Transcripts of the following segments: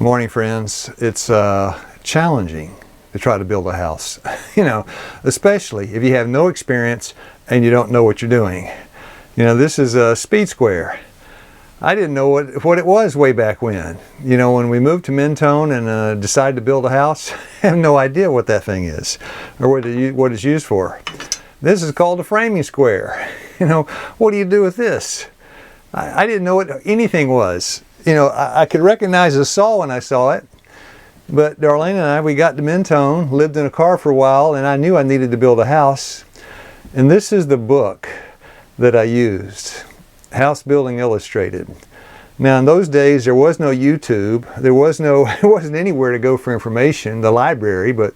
Morning, friends. It's challenging to try to build a house, especially if you have no experience and you don't know what you're doing. This is a speed square. I didn't know what it was way back when. When we moved to Mentone and decided to build a house, I have no idea what that thing is or what it's used for. This is called a framing square. What do you do with this? I didn't know what anything was. I could recognize a saw when I saw it, but Darlene and I, we got to Mentone, lived in a car for a while, and I knew I needed to build a house. And this is the book that I used, House Building Illustrated. Now, in those days, there was no YouTube. It wasn't anywhere to go for information, the library, but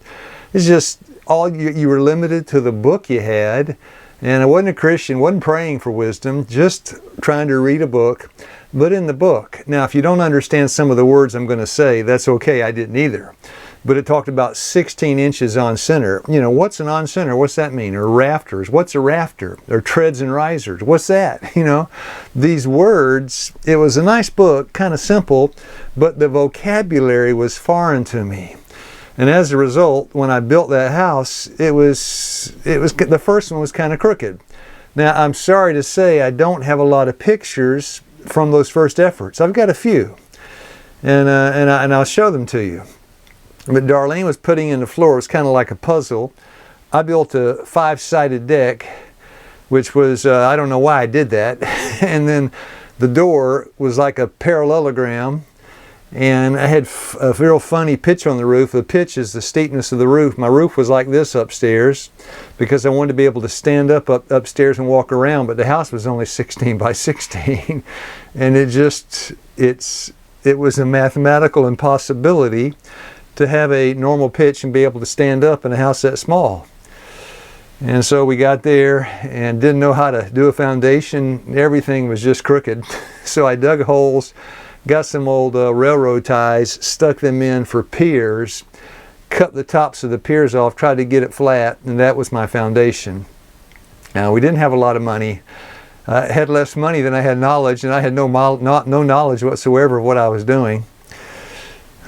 it's just you were limited to the book you had. And I wasn't a Christian, wasn't praying for wisdom, just trying to read a book. But in the book, now if you don't understand some of the words I'm going to say, that's okay, I didn't either. But it talked about 16 inches on center. What's an on center? What's that mean? Or rafters? What's a rafter? Or treads and risers? What's that? These words, it was a nice book, kind of simple, but the vocabulary was foreign to me. And as a result, when I built that house, it was the first one was kind of crooked. Now, I'm sorry to say I don't have a lot of pictures from those first efforts. I've got a few, and I'll show them to you. But Darlene was putting in the floor. It was kind of like a puzzle. I built a 5-sided deck, which was, I don't know why I did that. And then the door was like a parallelogram. And I had a real funny pitch on the roof. The pitch is the steepness of the roof. My roof was like this upstairs because I wanted to be able to stand upstairs and walk around, but the house was only 16 by 16. And it was a mathematical impossibility to have a normal pitch and be able to stand up in a house that small. And so we got there and didn't know how to do a foundation. Everything was just crooked. So I dug holes, got some old railroad ties, stuck them in for piers, cut the tops of the piers off, tried to get it flat, and that was my foundation. Now, we didn't have a lot of money. I had less money than I had knowledge, and I had no knowledge whatsoever of what I was doing.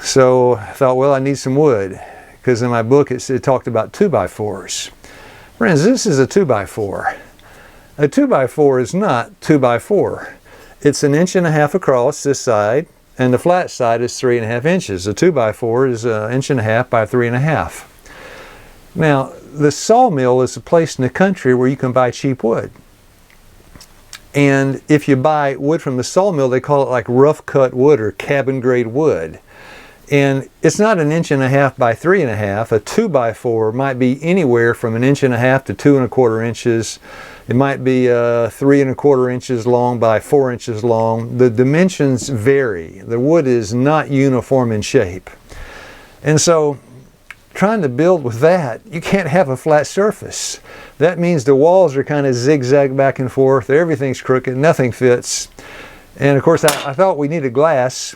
So I thought, well, I need some wood, because in my book it talked about 2x4s. Friends, this is a 2x4. A 2x4 is not 2x4. It's 1.5 inches across this side, and the flat side is 3.5 inches. A 2x4 is 1.5 inches by 3.5. Now, the sawmill is a place in the country where you can buy cheap wood. And if you buy wood from the sawmill, they call it like rough cut wood or cabin grade wood. And it's not 1.5 inches by 3.5. A 2x4 might be anywhere from 1.5 inches to 2.25 inches. It might be 3.25 inches long by 4 inches long. The dimensions vary. The wood is not uniform in shape. And so trying to build with that, you can't have a flat surface. That means the walls are kind of zigzag back and forth. Everything's crooked. Nothing fits. And of course, I thought we needed glass.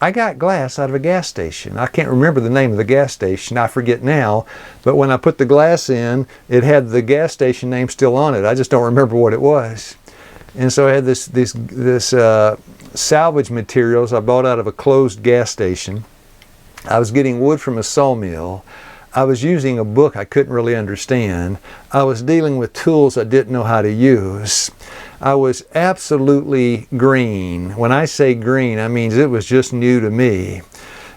I got glass out of a gas station. I can't remember the name of the gas station. I forget now. But when I put the glass in, it had the gas station name still on it. I just don't remember what it was. And so I had this salvage materials I bought out of a closed gas station. I was getting wood from a sawmill. I was using a book I couldn't really understand. I was dealing with tools I didn't know how to use. I was absolutely green. When I say green, I mean it was just new to me.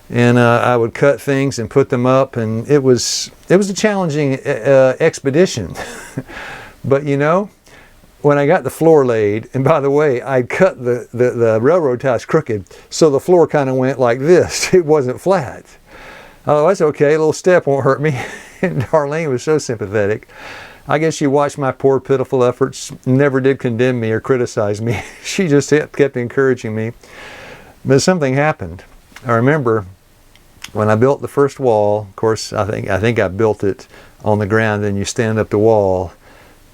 And I would cut things and put them up, and it was a challenging expedition. But when I got the floor laid, and by the way, I cut the railroad ties crooked, so the floor kind of went like this. It wasn't flat. Oh, that's okay, a little step won't hurt me. And Darlene was so sympathetic. I guess she watched my poor, pitiful efforts, never did condemn me or criticize me. She just kept encouraging me. But something happened. I remember when I built the first wall, of course, I think I built it on the ground, and you stand up the wall.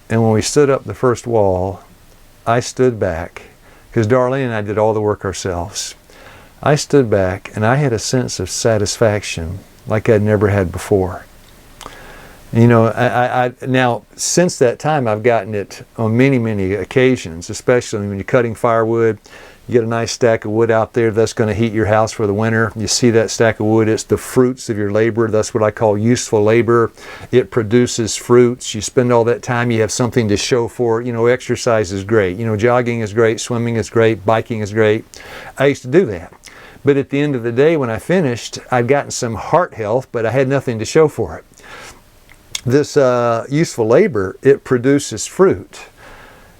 And when we stood up the first wall, I stood back, because Darlene and I did all the work ourselves. I stood back, and I had a sense of satisfaction like I'd never had before. Now, since that time, I've gotten it on many, many occasions, especially when you're cutting firewood. You get a nice stack of wood out there that's going to heat your house for the winter. You see that stack of wood, it's the fruits of your labor. That's what I call useful labor. It produces fruits. You spend all that time, you have something to show for it. You know, exercise is great. You know, jogging is great, swimming is great, biking is great. I used to do that. But at the end of the day, when I finished, I'd gotten some heart health, but I had nothing to show for it. This useful labor, it produces fruit.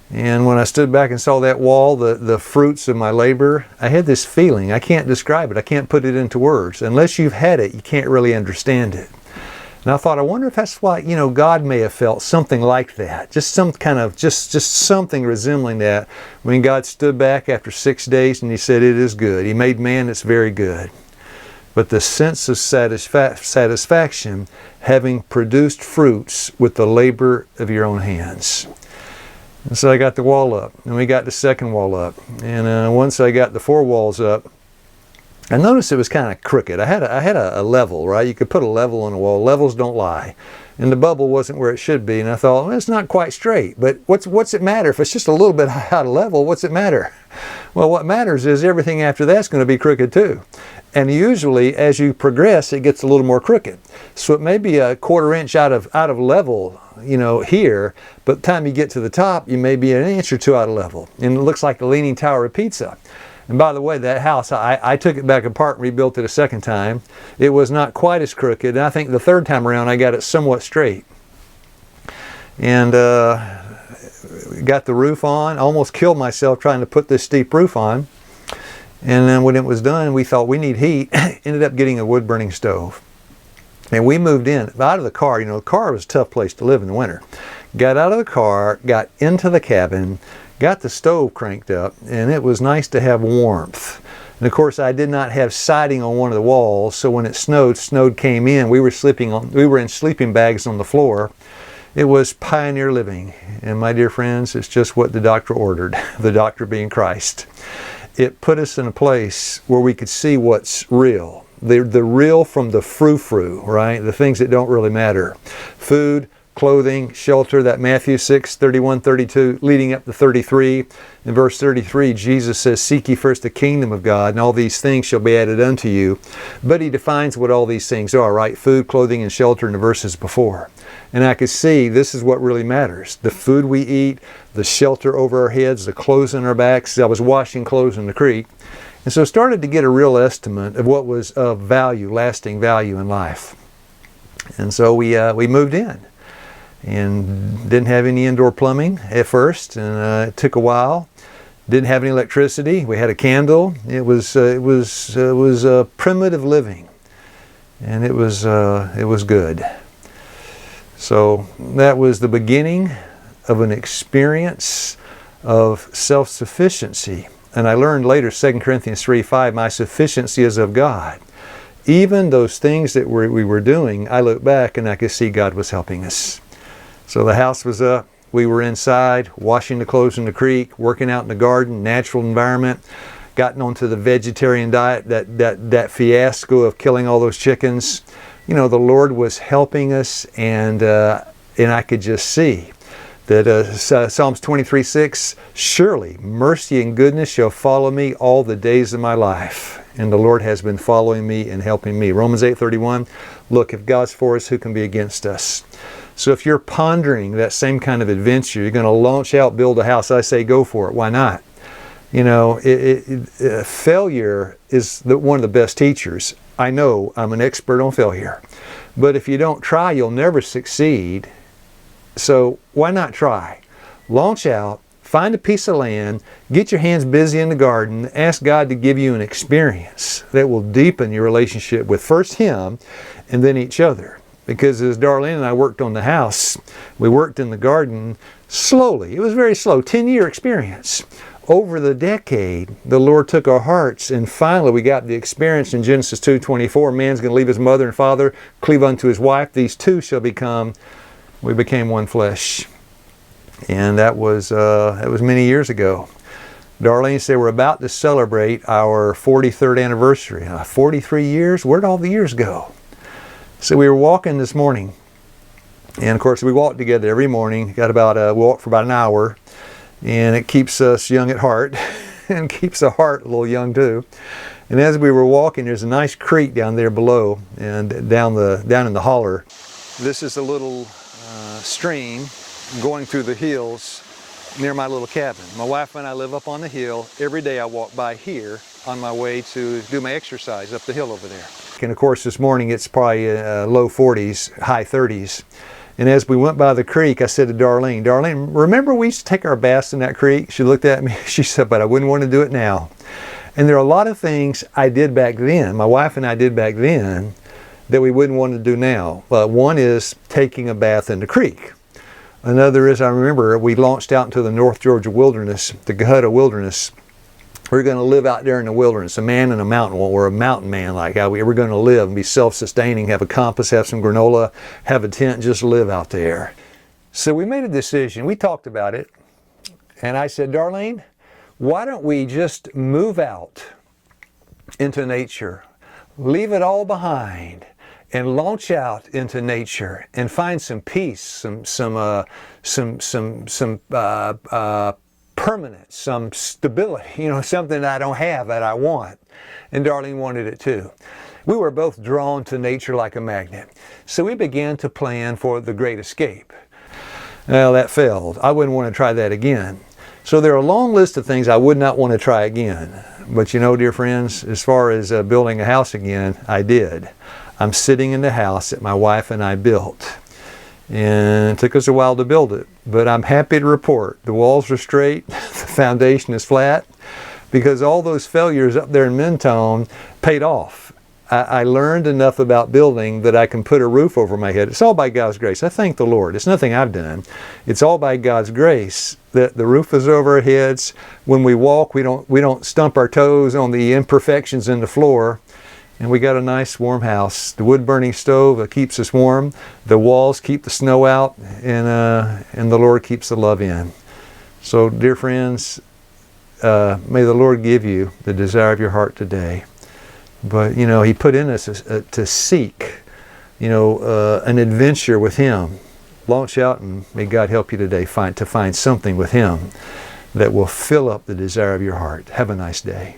And when I stood back and saw that wall, the fruits of my labor, I had this feeling. I can't describe it. I can't put it into words. Unless you've had it, you can't really understand it. And I thought, I wonder if that's why, you know, God may have felt something like that. Just some kind of, just something resembling that. When God stood back after 6 days and He said, it is good. He made man, it's very good. But the sense of satisfaction, having produced fruits with the labor of your own hands. And so I got the wall up, and we got the second wall up. And once I got the 4 walls up, I noticed it was kind of crooked. I had a level, right? You could put a level on a wall. Levels don't lie. And the bubble wasn't where it should be. And I thought, well, it's not quite straight. But what's it matter? If it's just a little bit out of level, what's it matter? Well, what matters is everything after that's going to be crooked too. And usually, as you progress, it gets a little more crooked. So it may be a 1/4 inch out of level, you know, here, but by the time you get to the top, you may be an inch or 2 out of level. And it looks like the Leaning Tower of Pisa. And by the way, that house, I took it back apart and rebuilt it a second time. It was not quite as crooked. And I think the third time around, I got it somewhat straight. And got the roof on. Almost killed myself trying to put this steep roof on. And then when it was done, we thought we need heat. Ended up getting a wood-burning stove. And we moved in, out of the car. You know, the car was a tough place to live in the winter. Got out of the car, got into the cabin, got the stove cranked up, and it was nice to have warmth. And of course, I did not have siding on one of the walls, so when it snowed came in. We were in sleeping bags on the floor. It was pioneer living. And my dear friends, it's just what the doctor ordered, the doctor being Christ. It put us in a place where we could see what's real. The real from the frou-frou, right? The things that don't really matter. Food, clothing, shelter, that Matthew 6, 31, 32, leading up to 33. In verse 33, Jesus says, seek ye first the kingdom of God, and all these things shall be added unto you. But He defines what all these things are, right? Food, clothing, and shelter in the verses before. And I could see this is what really matters. The food we eat, the shelter over our heads, the clothes on our backs. I was washing clothes in the creek. And so I started to get a real estimate of what was of value, lasting value in life. And so we moved in. And didn't have any indoor plumbing at first, and it took a while. Didn't have any electricity. We had a candle. It was primitive living, and it was good. So that was the beginning of an experience of self-sufficiency. And I learned later, 2 Corinthians 3:5, my sufficiency is of God. Even those things that we were doing, I look back and I could see God was helping us. So the house was up, we were inside, washing the clothes in the creek, working out in the garden, natural environment, gotten onto the vegetarian diet, that fiasco of killing all those chickens. You know, the Lord was helping us, and I could just see that Psalms 23:6, surely mercy and goodness shall follow me all the days of my life. And the Lord has been following me and helping me. Romans 8:31, look, if God's for us, who can be against us? So if you're pondering that same kind of adventure, you're going to launch out, build a house, I say go for it. Why not? You know, failure is one of the best teachers. I know I'm an expert on failure. But if you don't try, you'll never succeed. So why not try? Launch out, find a piece of land, get your hands busy in the garden, ask God to give you an experience that will deepen your relationship with first Him and then each other. Because as Darlene and I worked on the house, we worked in the garden slowly. It was very slow, 10-year experience. Over the decade, the Lord took our hearts, and finally we got the experience in Genesis 2:24. Man's going to leave his mother and father, cleave unto his wife. These two shall become, we became one flesh. And that was many years ago. Darlene said we're about to celebrate our 43rd anniversary. 43 years? Where'd all the years go? So we were walking this morning, and of course we walk together every morning. We walk for about an hour, and it keeps us young at heart. and keeps the heart a little young too. And as we were walking, there's a nice creek down there below, and down in the holler. This is a little stream going through the hills near my little cabin. My wife and I live up on the hill. Every day I walk by here on my way to do my exercise up the hill over there. And of course this morning it's probably low 40s, high 30s. And as we went by the creek, I said to Darlene, Darlene, remember we used to take our baths in that creek? She looked at me, she said, but I wouldn't want to do it now. And there are a lot of things I did back then, my wife and I did back then, that we wouldn't want to do now. One is taking a bath in the creek. Another is, I remember we launched out into the North Georgia wilderness, the Cohutta wilderness. We're going to live out there in the wilderness, a man in a mountain. Well, we're a mountain man, like how we're going to live and be self-sustaining, have a compass, have some granola, have a tent, just live out there. So we made a decision. We talked about it. And I said, Darlene, why don't we just move out into nature, leave it all behind, and launch out into nature and find some peace, some permanence, some stability, you know, something that I don't have that I want. And Darlene wanted it too. We were both drawn to nature like a magnet. So we began to plan for the great escape. Well, that failed. I wouldn't want to try that again. So there are a long list of things I would not want to try again. But you know, dear friends, as far as building a house again, I did. I'm sitting in the house that my wife and I built. And it took us a while to build it, but I'm happy to report the walls are straight, the foundation is flat, because all those failures up there in Mentone paid off. I learned enough about building that I can put a roof over my head. It's all by God's grace. I thank the Lord. It's nothing I've done. It's all by God's grace that the roof is over our heads. When we walk, we don't stump our toes on the imperfections in the floor. And we got a nice warm house. The wood-burning stove keeps us warm. The walls keep the snow out, and the Lord keeps the love in. So, dear friends, may the Lord give you the desire of your heart today. But, you know, He put in us to seek, you know, an adventure with Him. Launch out, and may God help you today to find something with Him that will fill up the desire of your heart. Have a nice day.